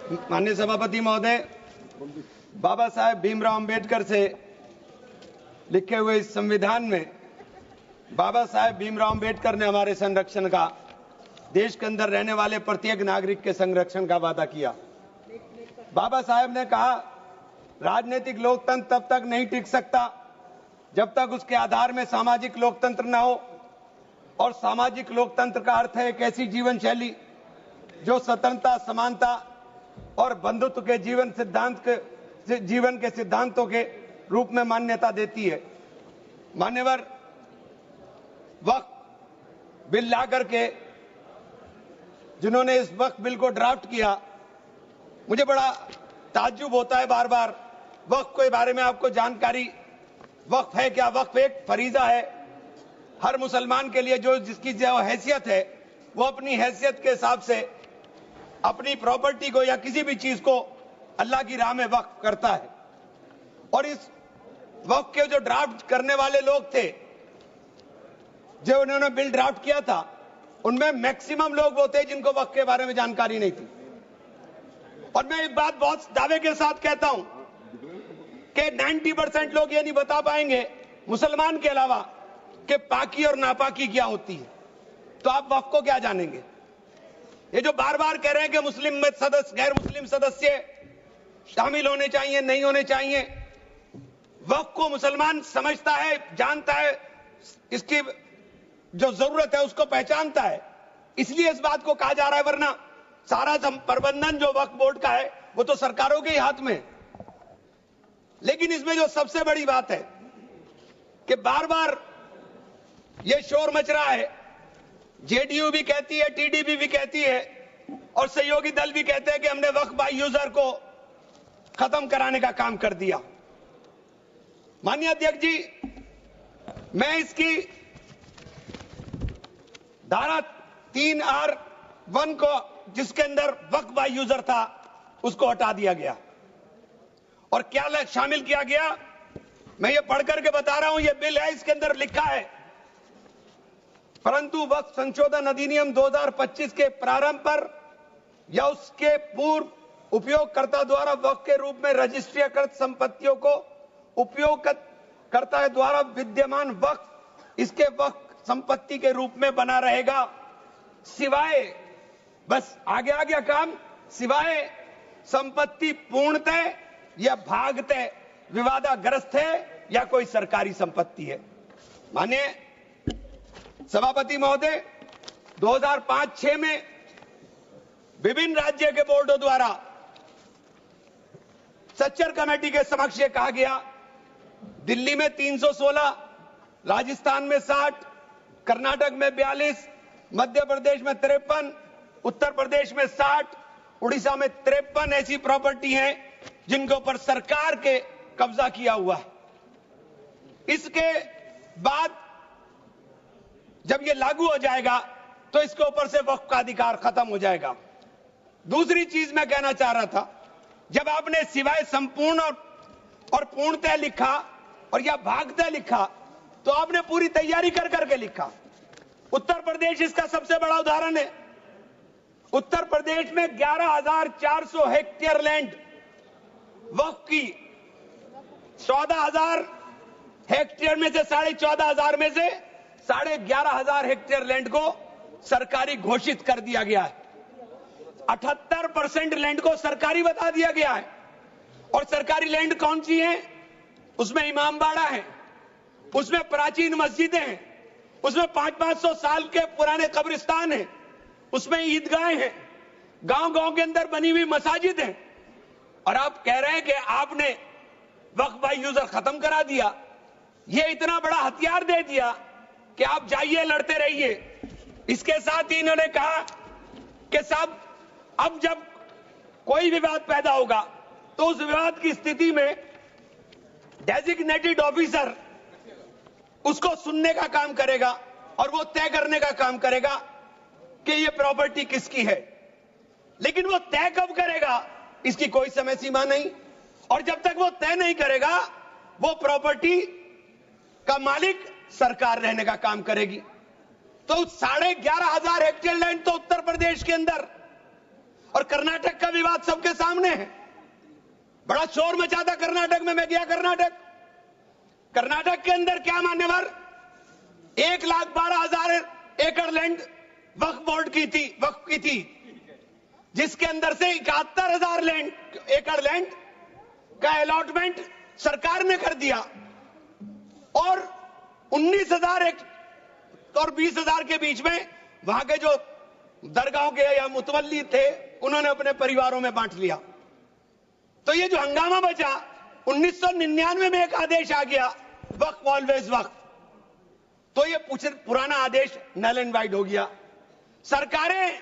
माननीय सभापति महोदय, बाबा साहेब भीमराव अंबेडकर से लिखे हुए इस संविधान में बाबा साहेब भीमराव अंबेडकर ने हमारे संरक्षण का, देश के अंदर रहने वाले प्रत्येक नागरिक के संरक्षण का वादा किया। बाबा साहेब ने कहा, राजनीतिक लोकतंत्र तब तक नहीं टिक सकता जब तक उसके आधार में सामाजिक लोकतंत्र न हो। और सामाजिक लोकतंत्र का अर्थ है एक ऐसी जीवन शैली जो स्वतंत्रता, समानता और बंधुत्व के जीवन के सिद्धांतों के रूप में मान्यता देती है। मान्यवर, वक्फ बिल ला करके जिन्होंने इस वक्फ बिल को ड्राफ्ट किया, मुझे बड़ा ताज्जुब होता है बार बार। वक्फ के बारे में आपको जानकारी, वक्फ है क्या? वक्फ एक फरीजा है। हर मुसलमान के लिए जिसकी जो हैसियत है, वो अपनी हैसियत के हिसाब से अपनी प्रॉपर्टी को या किसी भी चीज को अल्लाह की राह में वक्फ करता है। और इस वक्फ के जो ड्राफ्ट करने वाले लोग थे, जो उन्होंने बिल ड्राफ्ट किया था, उनमें मैक्सिमम लोग वो थे जिनको वक्फ के बारे में जानकारी नहीं थी। और मैं एक बात बहुत दावे के साथ कहता हूं कि 90% लोग ये नहीं बता पाएंगे, मुसलमान के अलावा, कि पाकी और नापाकी क्या होती है। तो आप वक्फ को क्या जानेंगे? ये जो बार बार कह रहे हैं कि मुस्लिम में सदस्य, गैर मुस्लिम सदस्य शामिल होने चाहिए, नहीं होने चाहिए, वक्फ को मुसलमान समझता है, जानता है, इसकी जो जरूरत है उसको पहचानता है, इसलिए इस बात को कहा जा रहा है। वरना सारा प्रबंधन जो वक्फ बोर्ड का है वो तो सरकारों के ही हाथ में है। लेकिन इसमें जो सबसे बड़ी बात है कि बार बार ये शोर मच रहा है, जेडीयू भी कहती है, टीडीपी भी कहती है और सहयोगी दल भी कहते हैं कि हमने वक्फ बाय यूजर को खत्म कराने का काम कर दिया। माननीय अध्यक्ष जी, मैं इसकी धारा 3R1 को, जिसके अंदर वक्फ बाय यूजर था, उसको हटा दिया गया। और क्या शामिल किया गया, मैं ये पढ़ करके बता रहा हूं। ये बिल है, इसके अंदर लिखा है, परंतु वक्फ संशोधन अधिनियम 2025 के प्रारंभ पर या उसके पूर्व उपयोगकर्ता द्वारा वक्फ के रूप में रजिस्ट्रीकृत संपत्तियों को उपयोगकर्ता द्वारा विद्यमान वक्फ इसके वक्फ संपत्ति के रूप में बना रहेगा, सिवाय, बस आगे आ गया काम, सिवाय संपत्ति पूर्णतः या भागतः विवादाग्रस्त है या कोई सरकारी संपत्ति है। मानिए सभापति महोदय, 2005-6 में विभिन्न राज्य के बोर्डों द्वारा सच्चर कमेटी के समक्ष ये कहा गया, दिल्ली में 316, राजस्थान में 60, कर्नाटक में 42, मध्य प्रदेश में 53, उत्तर प्रदेश में 60, उड़ीसा में 53 ऐसी प्रॉपर्टी हैं जिनके ऊपर सरकार के कब्जा किया हुआ है। इसके बाद जब ये लागू हो जाएगा तो इसके ऊपर से वक्फ का अधिकार खत्म हो जाएगा। दूसरी चीज मैं कहना चाह रहा था, जब आपने सिवाय संपूर्ण और पूर्णतः लिखा और या भागतः लिखा, तो आपने पूरी तैयारी कर करके लिखा। उत्तर प्रदेश इसका सबसे बड़ा उदाहरण है। उत्तर प्रदेश में 11,400 हेक्टेयर लैंड वक्फ की, 14,000 हेक्टेयर में से 14,500 में से 11,500 हेक्टेयर लैंड को सरकारी घोषित कर दिया गया है। 78% लैंड को सरकारी बता दिया गया है। और सरकारी लैंड कौन सी है? उसमें इमामबाड़ा है, उसमें प्राचीन मस्जिदें हैं, उसमें 500-500 साल के पुराने कब्रिस्तान हैं, उसमें ईदगाहें हैं, गांव-गांव के अंदर बनी हुई मसाजिद हैं। और आप कह रहे हैं कि आपने वक्फ बाय यूजर खत्म करा दिया। ये इतना बड़ा हथियार दे दिया कि आप जाइए, लड़ते रहिए। इसके साथ ही इन्होंने कहा कि साहब, अब जब कोई विवाद पैदा होगा तो उस विवाद की स्थिति में डेजिग्नेटेड ऑफिसर उसको सुनने का काम करेगा और वो तय करने का काम करेगा कि ये प्रॉपर्टी किसकी है। लेकिन वो तय कब करेगा, इसकी कोई समय सीमा नहीं। और जब तक वो तय नहीं करेगा, वो प्रॉपर्टी का मालिक सरकार रहने का काम करेगी। तो 11,500 हेक्टेयर लैंड तो उत्तर प्रदेश के अंदर और कर्नाटक का विवाद सबके सामने है। बड़ा शोर मचा था कर्नाटक में। मैं गया कर्नाटक के अंदर क्या मान्यवर 1,12,000 एकड़ लैंड वक्फ बोर्ड की थी, जिसके अंदर से 71,000 एकड़ लैंड का अलॉटमेंट सरकार ने कर दिया और 19,000 और 20,000 के बीच में वहां के जो दरगाहों के या मुतवल्ली थे उन्होंने अपने परिवारों में बांट लिया। तो ये जो हंगामा बचा, 1999 में एक आदेश आ गया वक्फ ऑलवेज वक्फ, तो ये पुराना आदेश नल एंड वाइड हो गया। सरकारें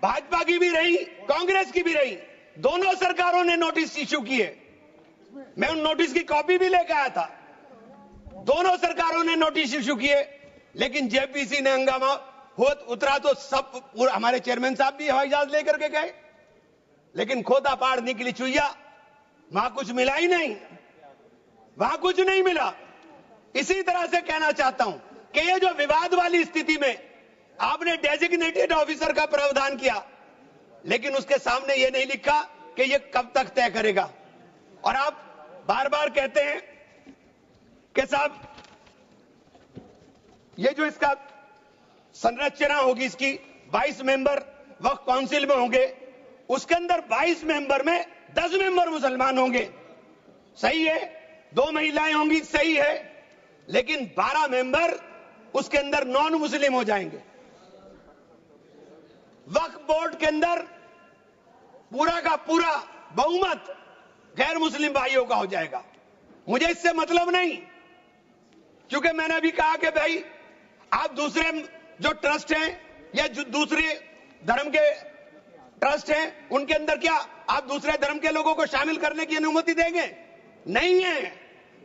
भाजपा की भी रही, कांग्रेस की भी रही, दोनों सरकारों ने नोटिस इश्यू किए। मैं उन नोटिस की कॉपी भी लेकर आया था। दोनों सरकारों ने नोटिस इश्यू किए, लेकिन जेपीसी ने हंगामा उतरा तो सब हमारे चेयरमैन साहब भी हवाई जहाज लेकर के गए, लेकिन खोदा पहाड़ निकली चुईया, वहां कुछ मिला ही नहीं, वहां कुछ नहीं मिला। इसी तरह से कहना चाहता हूं कि ये जो विवाद वाली स्थिति में आपने डेजिग्नेटेड ऑफिसर का प्रावधान किया, लेकिन उसके सामने ये नहीं लिखा कि ये कब तक तय करेगा। और आप बार बार कहते हैं कि साहब ये जो इसका संरचना होगी, इसकी 22 मेंबर वक्फ काउंसिल में होंगे, उसके अंदर 22 मेंबर में 10 मेंबर मुसलमान होंगे, सही है, 2 महिलाएं होंगी, सही है, लेकिन 12 मेंबर उसके अंदर नॉन मुस्लिम हो जाएंगे। वक्फ बोर्ड के अंदर पूरा का पूरा बहुमत गैर मुस्लिम भाइयों का हो जाएगा। मुझे इससे मतलब नहीं, क्योंकि मैंने अभी कहा कि भाई आप दूसरे जो ट्रस्ट हैं या जो दूसरे धर्म के ट्रस्ट हैं, उनके अंदर क्या आप दूसरे धर्म के लोगों को शामिल करने की अनुमति देंगे? नहीं है।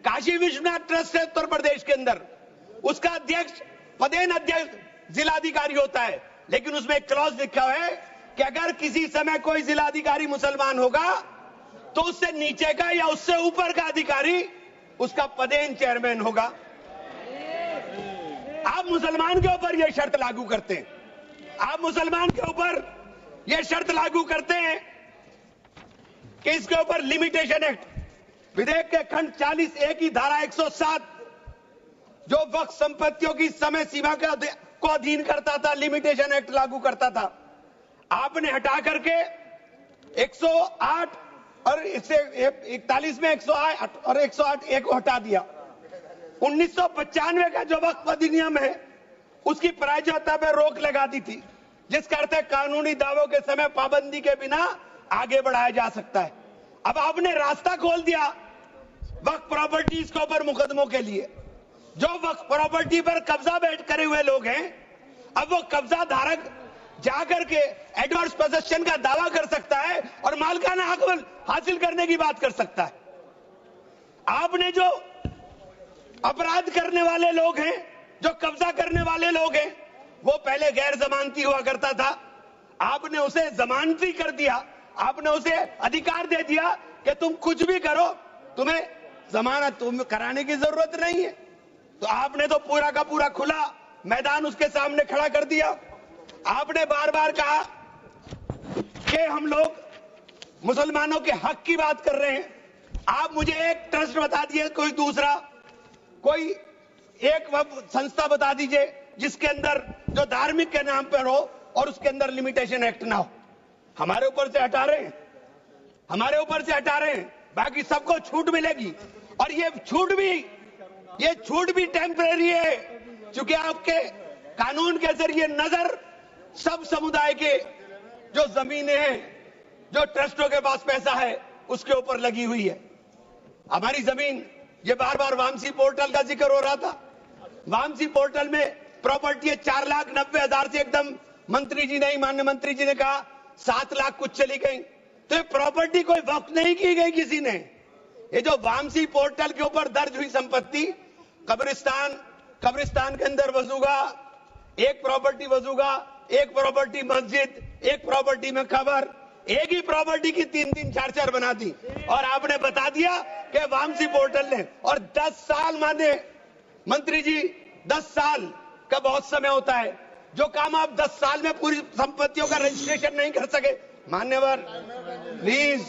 काशी विश्वनाथ ट्रस्ट है उत्तर प्रदेश के अंदर, उसका अध्यक्ष पदेन अध्यक्ष जिलाधिकारी होता है, लेकिन उसमें एक क्लॉज लिखा हुआ है कि अगर किसी समय कोई जिलाधिकारी मुसलमान होगा तो उससे नीचे का या उससे ऊपर का अधिकारी उसका पदेन चेयरमैन होगा। आप मुसलमान के ऊपर यह शर्त लागू करते हैं, आप मुसलमान के ऊपर यह शर्त लागू करते हैं कि इसके ऊपर लिमिटेशन एक्ट, विधेयक के खंड 40A की धारा 107 जो वक्फ संपत्तियों की समय सीमा को अधीन करता था, लिमिटेशन एक्ट लागू करता था, आपने हटा करके 108 और इससे 41 में 108 और 108A को हटा दिया। 1995 का जो वक्फ अधिनियम है उसकी प्रायज्यता पर रोक लगा दी थी, जिसका अर्थ है कानूनी दावों के समय पाबंदी के बिना आगे बढ़ाया जा सकता है। अब आपने रास्ता खोल दिया वक्फ प्रॉपर्टीज के ऊपर मुकदमों के लिए। जो वक्फ प्रॉपर्टी पर कब्जा बैठ करे हुए लोग हैं, अब वो कब्जा धारक जाकर के एडवर्स पोजेशन का दावा कर सकता है और मालिकाना हक हासिल करने की बात कर सकता है। आपने जो अपराध करने वाले लोग हैं, जो कब्जा करने वाले लोग हैं, वो पहले गैर जमानती हुआ करता था, आपने उसे जमानती कर दिया, आपने उसे अधिकार दे दिया कि तुम कुछ भी करो, तुम्हें जमानत कराने की जरूरत नहीं है। तो आपने तो पूरा का पूरा खुला मैदान उसके सामने खड़ा कर दिया। आपने बार बार कहा कि हम लोग मुसलमानों के हक की बात कर रहे हैं। आप मुझे एक ट्रस्ट बता दिए, कोई दूसरा, कोई एक संस्था बता दीजिए जिसके अंदर जो धार्मिक के नाम पर हो और उसके अंदर लिमिटेशन एक्ट ना हो। हमारे ऊपर से हटा रहे हैं, हमारे ऊपर से हटा रहे हैं, बाकी सबको छूट मिलेगी। और ये छूट भी टेम्परेरी है, क्योंकि आपके कानून के जरिए नजर सब समुदाय के जो जमीनें हैं, जो ट्रस्टों के पास पैसा है, उसके ऊपर लगी हुई है। हमारी जमीन, ये बार बार वामसी पोर्टल का जिक्र हो रहा था, वामसी पोर्टल में प्रॉपर्टी है 4,90,000 से एकदम मंत्री जी ने, माननीय मंत्री जी ने कहा 7 लाख कुछ चली गई। तो ये प्रॉपर्टी कोई वक्त नहीं की गई किसी ने। ये जो वामसी पोर्टल के ऊपर दर्ज हुई संपत्ति, कब्रिस्तान के अंदर वसूगा, एक प्रॉपर्टी वसूगा, एक प्रॉपर्टी मस्जिद, एक प्रॉपर्टी में कब्र, एक ही प्रॉपर्टी की 3-3, 4-4 बना दी और आपने बता दिया कि वामसी पोर्टल ने। और 10 साल माने मंत्री जी, 10 साल का बहुत समय होता है। जो काम आप 10 साल में पूरी संपत्तियों का रजिस्ट्रेशन नहीं कर सके, मान्यवर प्लीज,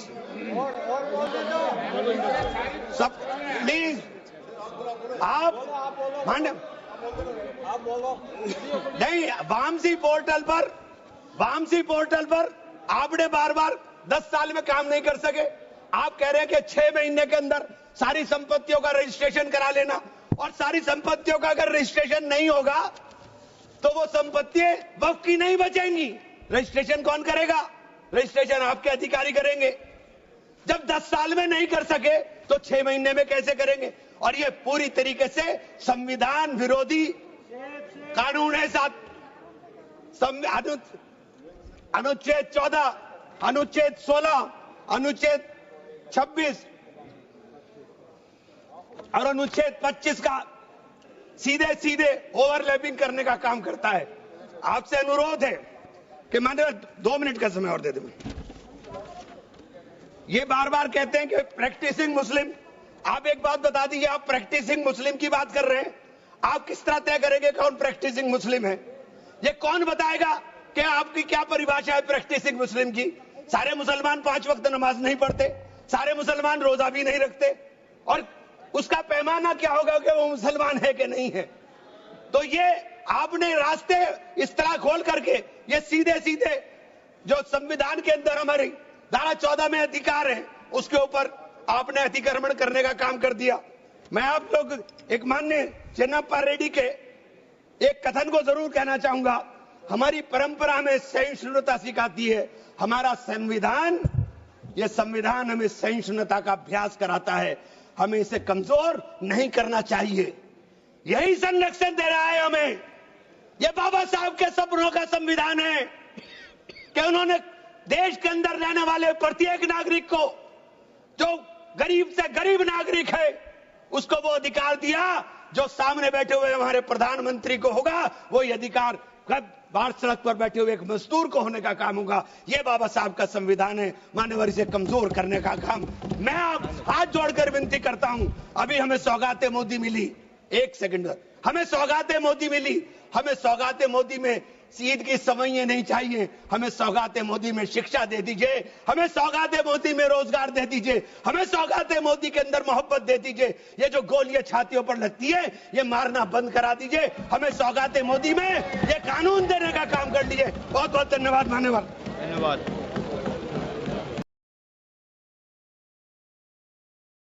सब प्लीज, आप मान्य नहीं, वामसी पोर्टल पर आपने बार बार 10 साल में काम नहीं कर सके। आप कह रहे हैं कि 6 महीने के अंदर सारी संपत्तियों का रजिस्ट्रेशन करा लेना, और सारी संपत्तियों का अगर रजिस्ट्रेशन नहीं होगा तो वो संपत्तियां वक्फ की नहीं बचेंगी। रजिस्ट्रेशन कौन करेगा? रजिस्ट्रेशन आपके अधिकारी करेंगे। जब 10 साल में नहीं कर सके तो 6 महीने में कैसे करेंगे? और ये पूरी तरीके से संविधान विरोधी कानून है। साथ अनुच्छेद 14, अनुच्छेद 16, अनुच्छेद 26 और अनुच्छेद 25 का सीधे सीधे ओवरलैपिंग करने का काम करता है। आपसे अनुरोध है कि माननीय 2 मिनट का समय और दे दें। ये बार बार कहते हैं कि प्रैक्टिसिंग मुस्लिम। आप एक बात बता दीजिए, आप प्रैक्टिसिंग मुस्लिम की बात कर रहे हैं, आप किस तरह तय करेंगे कौन प्रैक्टिसिंग मुस्लिम है? ये कौन बताएगा कि आपकी क्या परिभाषा है प्रैक्टिसिंग मुस्लिम की? सारे मुसलमान 5 वक्त नमाज नहीं पढ़ते, सारे मुसलमान रोजा भी नहीं रखते, और उसका पैमाना क्या होगा कि वो मुसलमान है कि नहीं है? तो ये आपने रास्ते इस तरह खोल करके ये सीधे सीधे जो संविधान के अंदर हमारी धारा 14 में अधिकार है उसके ऊपर आपने अतिक्रमण करने का काम कर दिया। मैं आप लोग एक माननीय चेन्नप्पा रेड्डी के एक कथन को जरूर कहना चाहूंगा। हमारी परंपरा में सहिष्णुता सिखाती है, हमारा संविधान, यह संविधान हमें सहिष्णुता का अभ्यास कराता है। हमें इसे कमजोर नहीं करना चाहिए, यही संरक्षण दे रहा है हमें। यह बाबा साहब के सपनों का संविधान है कि उन्होंने देश के अंदर रहने वाले प्रत्येक नागरिक को, जो गरीब से गरीब नागरिक है, उसको वो अधिकार दिया जो सामने बैठे हुए हमारे प्रधानमंत्री को होगा। वो ये अधिकार बाहर सड़क पर बैठे हुए एक मजदूर को होने का काम होगा। ये बाबा साहब का संविधान है। मान्यवर, इसे कमजोर करने का काम मैं आप हाथ जोड़कर विनती करता हूं। अभी हमें सौगाते मोदी मिली, एक सेकंड, हमें सौगाते मोदी मिली। हमें सौगाते मोदी में ईद की सवैयां नहीं चाहिए, हमें सौगाते मोदी में शिक्षा दे दीजिए, हमें सौगाते मोदी में रोजगार दे दीजिए, हमें सौगाते मोदी के अंदर मोहब्बत दे दीजिए। ये जो गोलियां छातियों पर लगती है ये मारना बंद करा दीजिए। हमें सौगाते मोदी में ये कानून देने का काम कर लीजिए। बहुत बहुत धन्यवाद। मान्यवर, धन्यवाद।